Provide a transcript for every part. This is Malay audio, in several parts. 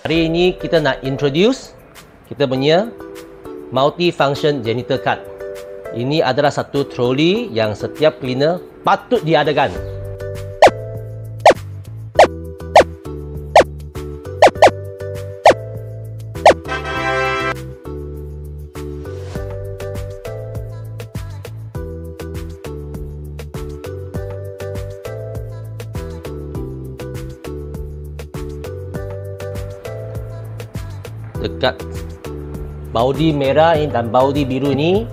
Hari ini kita nak introduce kita punya multi-function janitor cart. Ini adalah satu troli yang setiap cleaner patut diadakan. Dekat baudi merah dan baudi biru ni,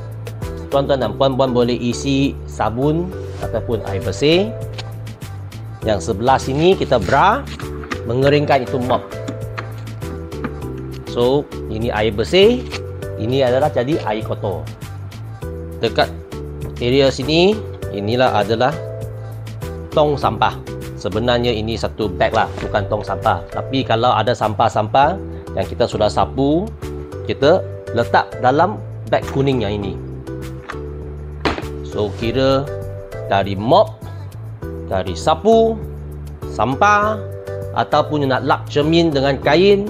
tuan-tuan dan puan-puan boleh isi sabun ataupun air bersih. Yang sebelah sini kita bra mengeringkan itu mop. So ini air bersih, ini adalah jadi air kotor. Dekat area sini, inilah adalah tong sampah. Sebenarnya ini satu bag lah, bukan tong sampah. Tapi kalau ada sampah-sampah yang kita sudah sapu, kita letak dalam beg kuning yang ini. So kira dari mop, dari sapu, sampah, ataupun nak lap cermin dengan kain,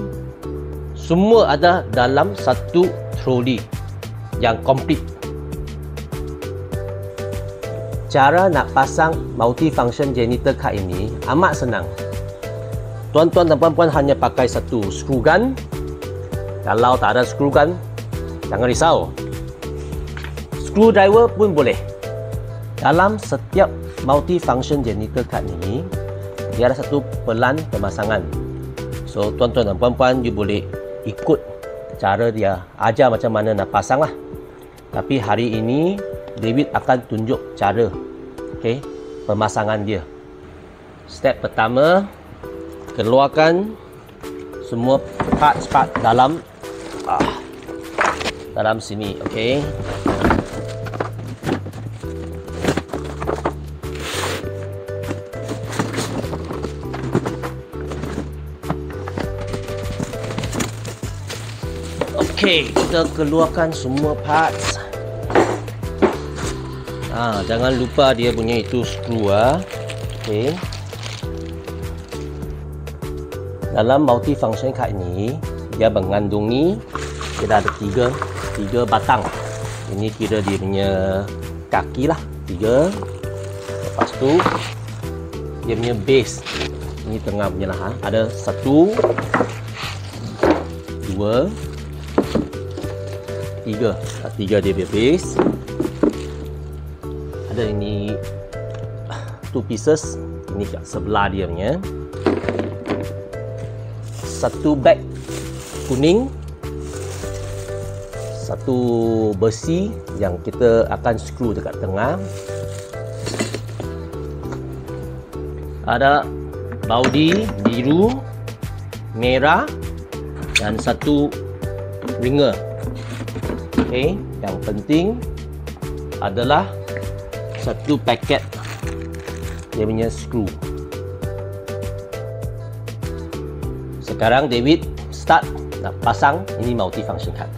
semua ada dalam satu troli yang komplit. Cara nak pasang multi-function janitor cart ini amat senang. Tuan-tuan dan puan-puan hanya pakai satu screw gun. Kalau tak ada screw gun, jangan risau. Screwdriver pun boleh. Dalam setiap multi-function janitor cart ini, dia ada satu pelan pemasangan. So, tuan-tuan dan puan-puan, you boleh ikut cara dia ajar macam mana nak pasang lah. Tapi hari ini, David akan tunjuk cara pemasangan dia. Step pertama, keluarkan semua part-part dalam sini, okey. Okey, kita keluarkan semua parts. Jangan lupa dia punya itu screw okey. Dalam multi-function cart ini, dia mengandungi, kita ada tiga batang. Ini kira dia punya kaki lah, 3. Lepas tu, dia punya base. Ini tengah punya lah. Ada 1, 2, 3. 3 dia punya base. Ada ini 2 pieces. Ini kat sebelah dia punya. Satu beg kuning, satu besi yang kita akan screw dekat tengah. Ada baudi biru, merah dan satu ringer. Okey, yang penting adalah satu paket dia punya screw. Sekarang David start nak pasang ini multi-function cart.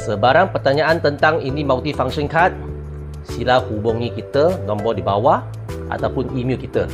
Sebarang pertanyaan tentang ini multifunction card, sila hubungi kita nombor di bawah ataupun email kita.